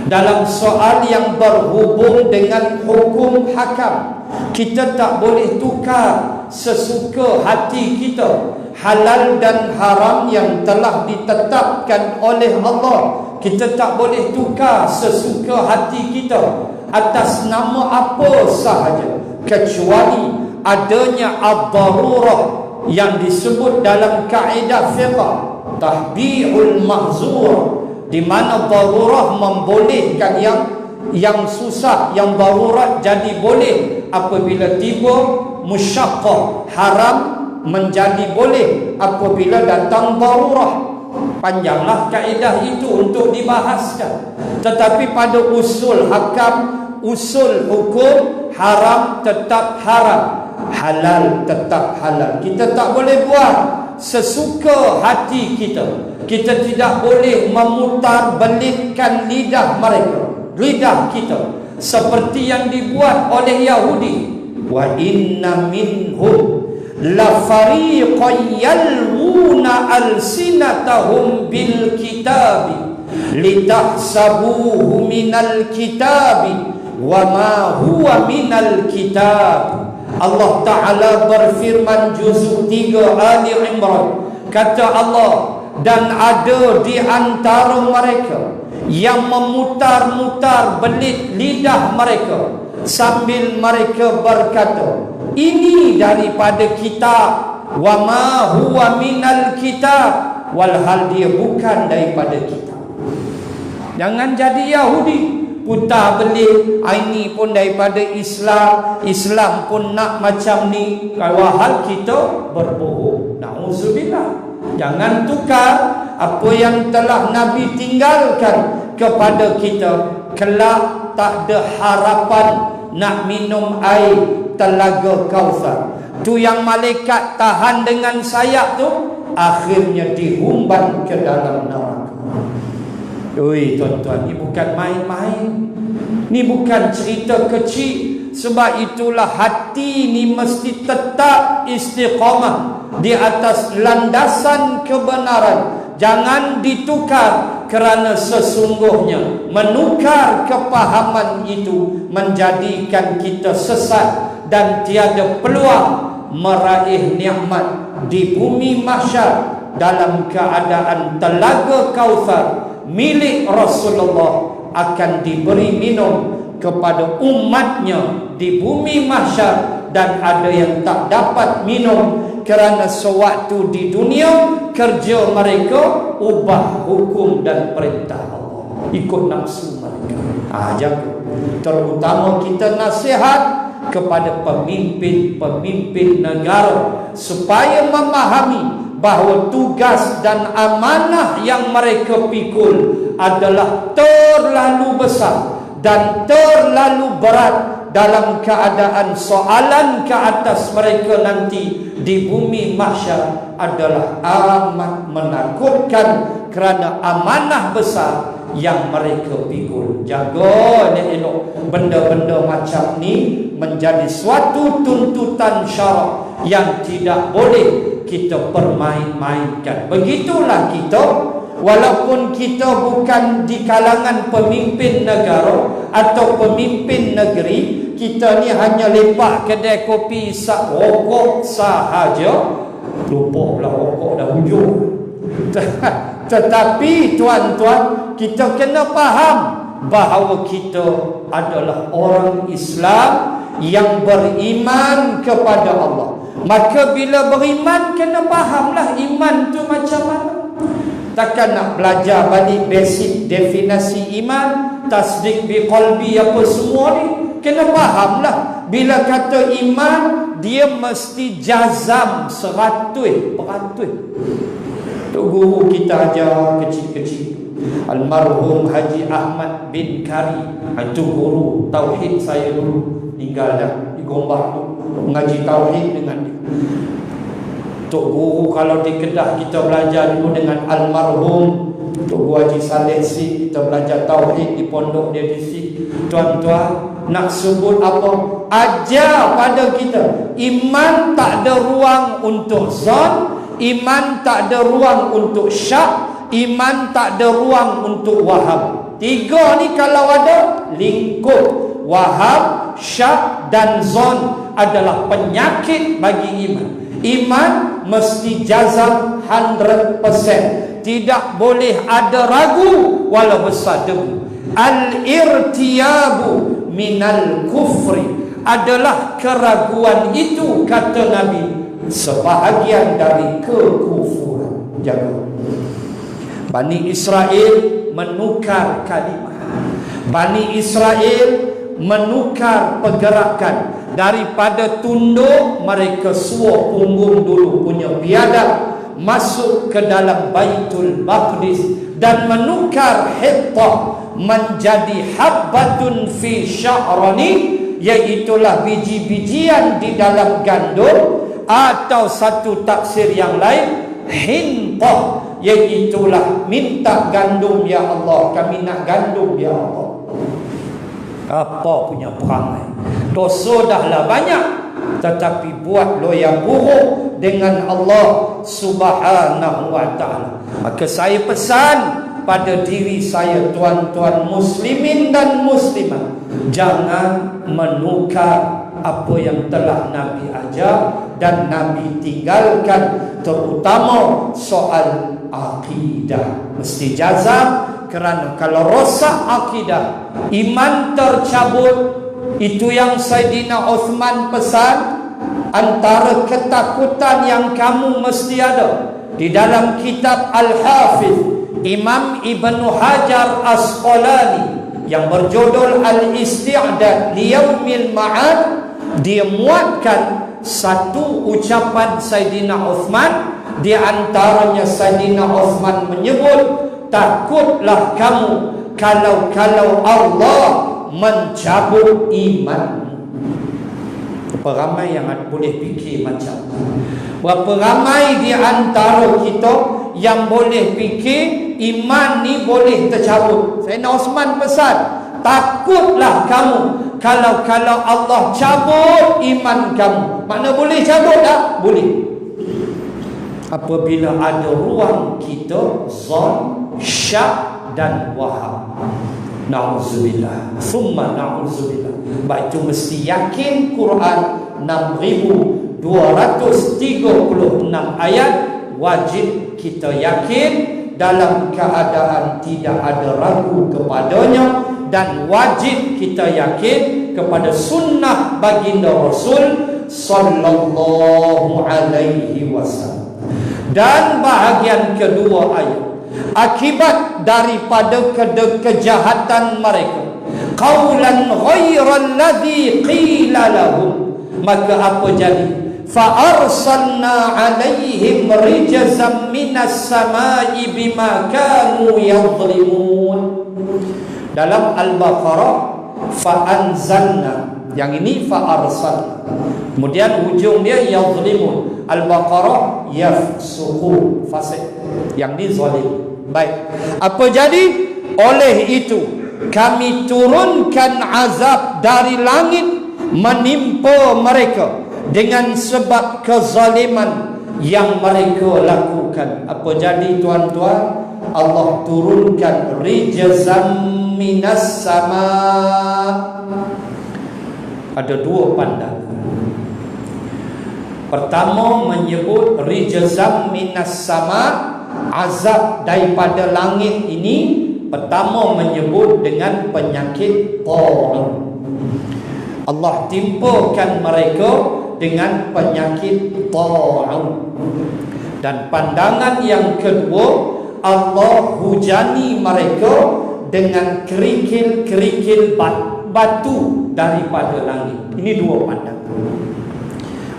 A: Dalam soal yang berhubung dengan hukum hakam, kita tak boleh tukar sesuka hati kita halal dan haram yang telah ditetapkan oleh Allah. Kita tak boleh tukar sesuka hati kita atas nama apa sahaja, kecuali adanya ad-darurah yang disebut dalam kaedah fiqh tahbihul mahzur, di mana darurah membolehkan yang susah, yang darurat jadi boleh apabila tiba, musyaqqah haram menjadi boleh apabila datang darurah. Panjanglah kaedah itu untuk dibahaskan, tetapi pada usul hakam, usul hukum, haram tetap haram, halal tetap halal. Kita tak boleh buat sesuka hati kita. Kita tidak boleh memutar belitkan lidah mereka, lidah kita, seperti yang dibuat oleh Yahudi. Wa inna minhum la fariqan yalwuna alsinatahum bil kitabi litahsabuhu minal kitabi wa ma huwa minal kitab. Allah Ta'ala berfirman juzuk 3 Ali Imran, kata Allah, dan ada di antara mereka yang memutar-mutar belit lidah mereka sambil mereka berkata, ini daripada kitab, wa ma huwa minal kitab, walhal dia bukan daripada kitab. Jangan jadi Yahudi, putar belit, ini pun daripada Islam, Islam pun nak macam ni, walhal kita berbohong. Na'udzubillah. Jangan tukar apa yang telah Nabi tinggalkan kepada kita. Kelak tak ada harapan nak minum air telaga Kautsar. Tu yang malaikat tahan dengan sayap tu, akhirnya dihumban ke dalam neraka. Oi tuan-tuan, ni bukan main-main. Ni bukan cerita kecil. Sebab itulah hati ni mesti tetap istiqamah di atas landasan kebenaran. jangan ditukar, kerana sesungguhnya menukar kepahaman itu menjadikan kita sesat dan tiada peluang meraih nikmat di bumi mahsyar dalam keadaan telaga Kautsar milik Rasulullah akan diberi minum kepada umatnya di bumi mahsyar, dan ada yang tak dapat minum kerana sewaktu di dunia kerja mereka ubah hukum dan perintah Allah, ikut nafsu mereka. Jaga. Terutama kita nasihat kepada pemimpin-pemimpin negara supaya memahami bahawa tugas dan amanah yang mereka pikul adalah terlalu besar dan terlalu berat dalam keadaan soalan ke atas mereka nanti di bumi mahsyar adalah amat menakutkan kerana amanah besar yang mereka pikul. Jaga elok-elok benda-benda macam ni menjadi suatu tuntutan syarak yang tidak boleh kita permain-mainkan. Begitulah kita, walaupun kita bukan di kalangan pemimpin negara atau pemimpin negeri, kita ni hanya lepak kedai kopi isap rokok sahaja. Lupa pula rokok dah hujung. Tetapi tuan-tuan, kita kena faham bahawa kita adalah orang Islam yang beriman kepada Allah. Maka bila beriman, kena fahamlah iman tu macam mana. Takkan nak belajar balik basic definisi iman, tasdik bi qalbi apa semua ni. Kena fahamlah, bila kata iman, dia mesti jazam 100%. Tu guru kita ajar kecil-kecil, almarhum Haji Ahmad bin Kari. Itu guru tauhid saya dulu, tinggal dah di Gombak tu, mengaji tauhid dengan dia. Tok guru kalau di Kedah kita belajar dulu dengan almarhum Tok Guru Haji Saleh Si, kita belajar tauhid di pondok dia di si. Tuan-tuan, nak sebut apa? Ajar pada kita, iman tak ada ruang untuk zon, iman tak ada ruang untuk syak, iman tak ada ruang untuk waham. Tiga ni kalau ada, lingkup waham, syak dan zon adalah penyakit bagi iman. Iman mesti jazam 100%. Tidak boleh ada ragu walau besar debu. Al-irtiyabu minal kufri, adalah keraguan itu, kata Nabi, sebahagian dari kekufuran. Jaga. Bani Israel menukar kalimah. Bani Israel menukar pergerakan. Daripada tunduk, mereka suar punggung dulu punya biadab, masuk ke dalam Baitul Maqdis dan menukar hittah menjadi habbatun fi sya'rani, iaitulah biji-bijian di dalam gandum, atau satu tafsir yang lain hintah, iaitulah minta gandum ya Allah, kami nak gandum ya Allah. Apa punya perangai? Dosa dahlah banyak, tetapi buat lo yang buruk dengan Allah Subhanahu wa ta'ala. Maka saya pesan pada diri saya, tuan-tuan muslimin dan muslimat, jangan menukar apa yang telah Nabi ajar dan Nabi tinggalkan, terutama soal akidah. Mesti jazam, kerana kalau rosak akidah, iman tercabut. Itu yang Saidina Uthman pesan, antara ketakutan yang kamu mesti ada. Di dalam kitab Al-Hafiz Imam Ibn Hajar Asqalani yang berjudul Al-Isti'dad Liyaumil Ma'ad, dia muatkan satu ucapan Saidina Uthman. Di antaranya Saidina Uthman menyebut, takutlah kamu kalau Allah mencabut iman. Berapa ramai yang boleh fikir macam tu? Berapa ramai di antara kita yang boleh fikir iman ni boleh tercabut? Sayyidina Uthman pesan, takutlah kamu kalau Allah cabut iman kamu. Makna boleh cabut tak? Boleh. apabila ada ruang kita zon, syak dan waham. Na'udzubillah, summa na'udzubillah. Baik itu mesti yakin Quran 6236 ayat, wajib kita yakin dalam keadaan tidak ada ragu kepadanya, dan wajib kita yakin kepada sunnah baginda Rasul sallallahu alaihi wasallam. Dan bahagian kedua ayat, akibat daripada kejahatan mereka, qaulan ghairal ladzi qila lahum, maka apa jadi? Fa arsalna alaihim rijzam minas samai bima kanu yadhlimun. Dalam Al-Baqarah fa anzalna, yang ini fa arsalna, kemudian ujung dia yadhlimun. Al-Baqarah yafsuqun, fasik, yang ini zalim. Baik, apa jadi? Oleh itu kami turunkan azab dari langit menimpa mereka dengan sebab kezaliman yang mereka lakukan. Apa jadi tuan-tuan? Allah turunkan rijzam minas sama. Ada dua pandangan. Pertama menyebut rijzam minas sama, azab daripada langit ini, pertama menyebut dengan penyakit ta'un. Allah timpakan mereka dengan penyakit ta'un. Dan pandangan yang kedua, Allah hujani mereka dengan kerikil-kerikil batu daripada langit. Ini dua pandangan.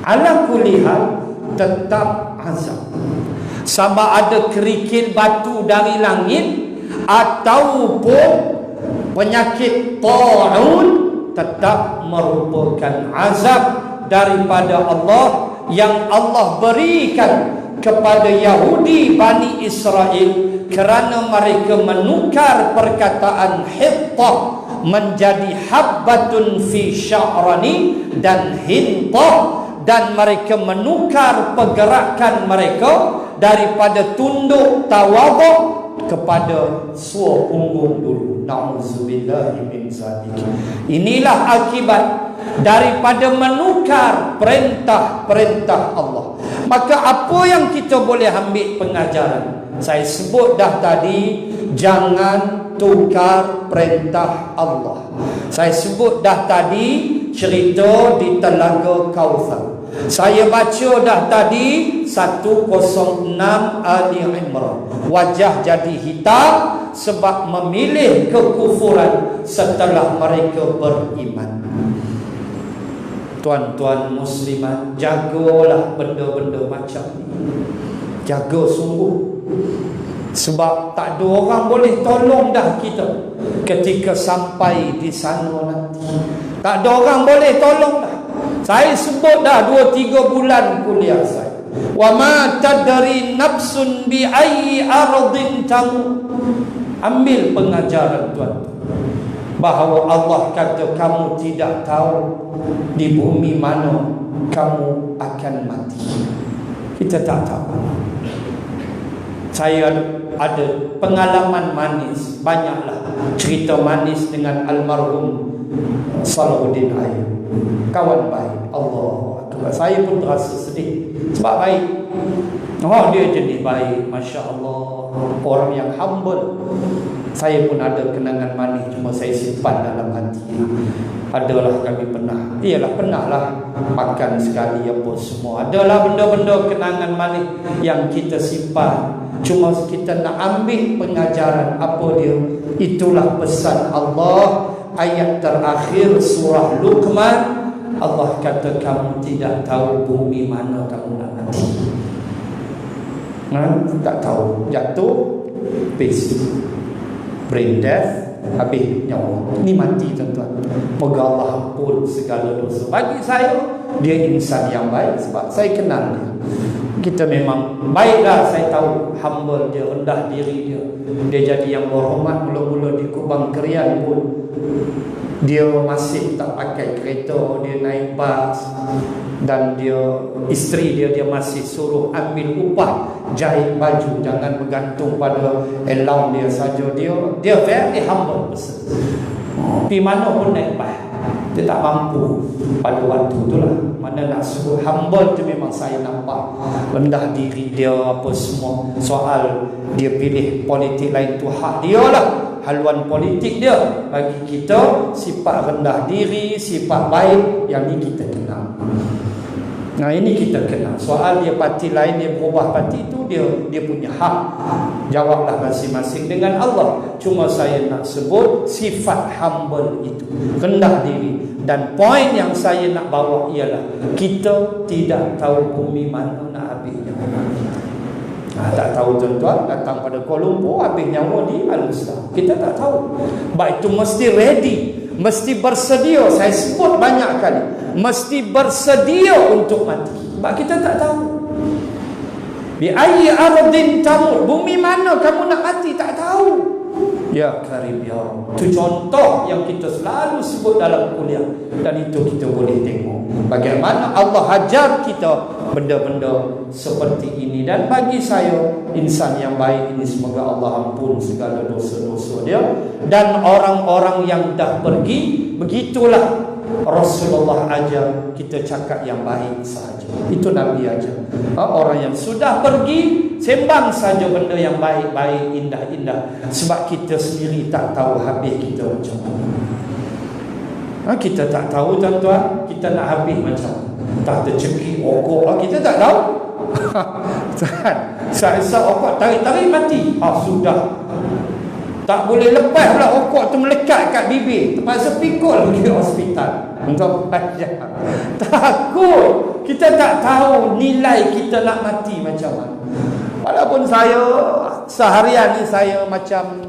A: Ala kulli hal, tetap azab. Sama ada kerikil batu dari langit ataupun penyakit ta'un, tetap merupakan azab daripada Allah yang Allah berikan kepada Yahudi Bani Israel kerana mereka menukar perkataan hittah menjadi habbatun fi sya'rani dan hintah, dan mereka menukar pergerakan mereka daripada tunduk tawaduk kepada suar punggung dulu. Na'udzubillahi min zalik. Inilah akibat daripada menukar perintah-perintah Allah. Maka apa yang kita boleh ambil pengajaran? Saya sebut dah tadi, jangan tukar perintah Allah. Saya sebut dah tadi cerita di Telaga Kautsar. Saya baca dah tadi 106 Ali Imran. Wajah jadi hitam sebab memilih kekufuran setelah mereka beriman. Tuan-tuan muslimat, jagalah benda-benda macam ni. Jaga sungguh. Sebab tak ada orang boleh tolong dah kita ketika sampai di sana nanti. Tak ada orang boleh tolong dah. Saya sebut dah 2-3 bulan kuliah saya. Wa ma tadri nafsun bi ayyi ardin tamut. Ambil pengajaran tuan, bahawa Allah kata kamu tidak tahu di bumi mana kamu akan mati. Kita tak tahu. Saya ada pengalaman manis, banyaklah cerita manis dengan almarhum Salahuddin Ayub, kawan baik. Allah Akbar. Saya pun terasa sedih sebab baik. Oh, dia jenis baik, Masya Allah, orang yang humble. Saya pun ada kenangan manis, cuma saya simpan dalam hati. Adalah kami pernah, pernah lah makan sekali apa semua. Adalah benda-benda kenangan manis yang kita simpan. Cuma kita nak ambil pengajaran apa dia. Itulah pesan Allah. Ayat terakhir surah Luqman, Allah kata kamu tidak tahu bumi mana kamu nak mati. Tak tahu, jatuh, habis, brain death, habis nyawa. Ini mati tuan-tuan. Moga Allah ampun segala dosa. Bagi saya, dia insan yang baik sebab saya kenal dia. Kita memang baiklah, saya tahu humble dia, rendah diri dia. Dia jadi yang berhormat mula-mula di Kubang Kerian pun. dia masih tak pakai kereta, dia naik bas, dan isteri dia masih suruh ambil upah jahit baju, jangan bergantung pada allowance dia saja. Dia very humble person. Pergi mana pun naik bas, dia tak mampu pada waktu itulah. Mana nak sebut humble tu, memang saya nampak rendah diri dia apa semua. Soal dia pilih politik lain tu hak dia lah, haluan politik dia. Bagi kita, sifat rendah diri, sifat baik, yang ni kita kenal. Nah, ini kita kenal. Soal dia parti lain, dia berubah parti, itu dia punya hak. Jawablah masing-masing dengan Allah. Cuma saya nak sebut sifat humble itu, rendah diri. Dan poin yang saya nak bawa ialah kita tidak tahu bumi mana nak habisnya. Tak tahu tuan-tuan, datang pada Kuala Lumpur, habis nyawa di Al-Ustaz, kita tak tahu. Baik itu mesti ready, mesti bersedia. Saya sebut banyak kali, mesti bersedia untuk mati. Sebab kita tak tahu bi ayyi ardin tamut, bumi mana kamu nak mati, tak tahu. Ya Karim ya Rabb. Itu contoh yang kita selalu sebut dalam kuliah, dan itu kita boleh tengok bagaimana Allah ajar kita benda-benda seperti ini. Dan bagi saya, insan yang baik ini semoga Allah ampun segala dosa-dosa dia. Dan orang-orang yang dah pergi, begitulah Rasulullah ajar kita cakap yang baik saja. Itu Nabi ajar. Orang yang sudah pergi, sembang saja benda yang baik-baik, indah-indah. Sebab kita sendiri tak tahu habis kita macam mana. Kita tak tahu tuan-tuan, kita nak habis macam mana. Tak tercekik okok, kita tak tahu. Saya okok tarik-tarik mati, sudah. Tak boleh lepas pula okok tu melekat kat bibir, terpaksa pikul pergi hospital untuk pajak. Takut. Kita tak tahu nilai kita nak mati macam mana. Walaupun saya seharian ni saya macam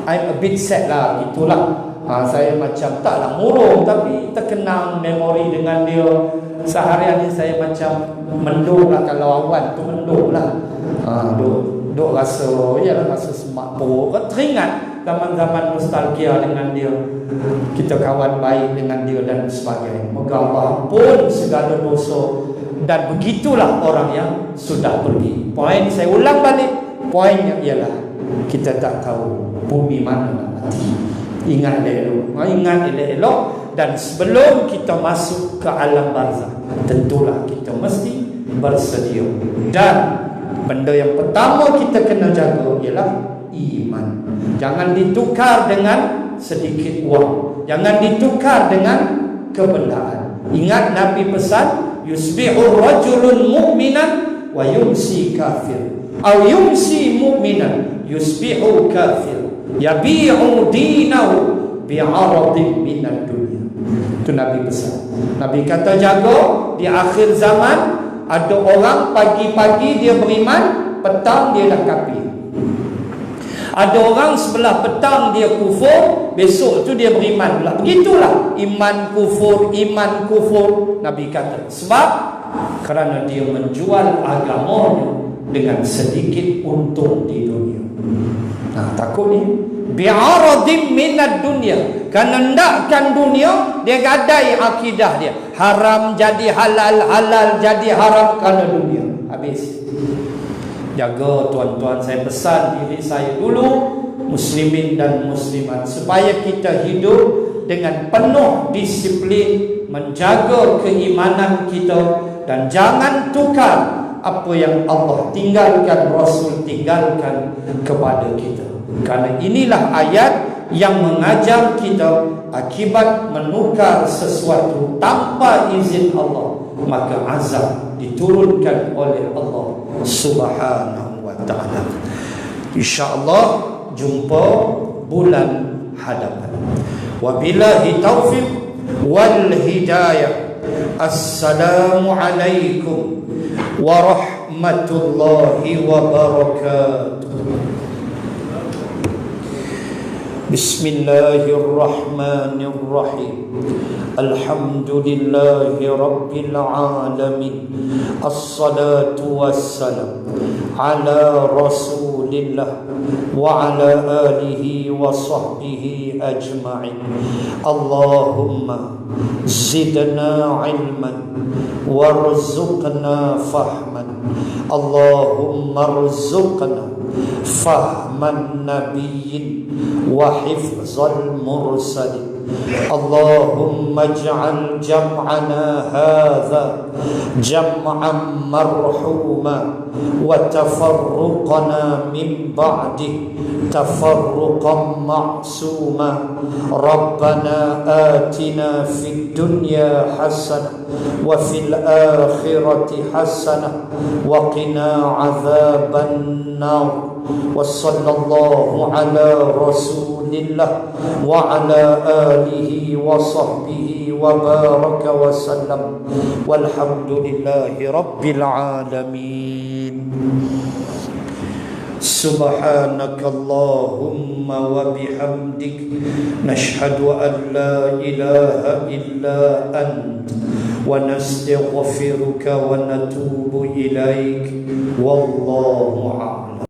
A: I'm a bit sad lah, itulah. Saya macam taklah murung, tapi terkenang memori dengan dia. Seharian ni saya macam mendung lah, kalau awan tu mendung lah. Duk rasa, rasa semak perut. Teringat zaman-zaman nostalgia dengan dia. Kita kawan baik dengan dia dan sebagainya. Moga Allah ampun segala dosa. Dan begitulah orang yang sudah pergi. Poin saya ulang balik, poinnya ialah kita tak tahu bumi mana nak mati. Ingat elok, ingat elok. Dan sebelum kita masuk ke alam barzah, tentulah kita mesti bersedia. Dan benda yang pertama kita kena jaga ialah iman. Jangan ditukar dengan sedikit wang, jangan ditukar dengan kebendaan. Ingat Nabi pesan, yusbihu rajulun mu'minan wa yumsi kafir, aw yumsi mu'minan yusbihu kafir, yabi'u dinahu bi'aradin minad dunya. Itu Nabi pesan. Nabi kata jaga di akhir zaman. Ada orang pagi-pagi dia beriman, petang dia dah kafir. Ada orang sebelah petang dia kufur, besok tu dia beriman pula. Begitulah iman kufur, iman kufur. Nabi kata sebab kerana dia menjual agamanya dengan sedikit untung di dunia. Takut ni bi'aradim minad dunia, kerana hendakkan dunia, dia gadai akidah dia, haram jadi halal, halal jadi haram kerana dunia. Habis. Jaga tuan-tuan, saya pesan diri saya dulu, muslimin dan muslimat, supaya kita hidup dengan penuh disiplin, menjaga keimanan kita, dan jangan tukar apa yang Allah tinggalkan, Rasul tinggalkan kepada kita. Karena inilah ayat yang mengajar kita, akibat menukar sesuatu tanpa izin Allah, maka azab diturunkan oleh Allah Subhanahu wa ta'ala. InsyaAllah jumpa bulan hadapan. Wabillahi taufiq wal hidayah. Assalamualaikum warahmatullahi wabarakatuh. Bismillahirrahmanirrahim. Alhamdulillahi Rabbil Alamin. Assalatu wassalam ala Rasulillah wa ala alihi wa sahbihi ajma'in. Allahumma zidna ilman warzuqna fahman. Allahumma rzuqna fahman nabiyyin wa hifzal mursalin. Allahumma ij'al jam'ana hadha jam'an marhuma wa tafarruqana min ba'di tafarruqan ma'suma. Rabbana atina fid dunya hasanah wa fil akhirati hasanah wa qina adzaban nar. Wa sallallahu ala rasulillah wa ala alihi wa sahbihi wa baraka wa sallam. Walhamdulillahi rabbil alamin. Subhanakallahumma wa bihamdik nashhadu an la ilaha illa ant wa nastaghfiruka wa natubu ilaik. Wallahu a'lam.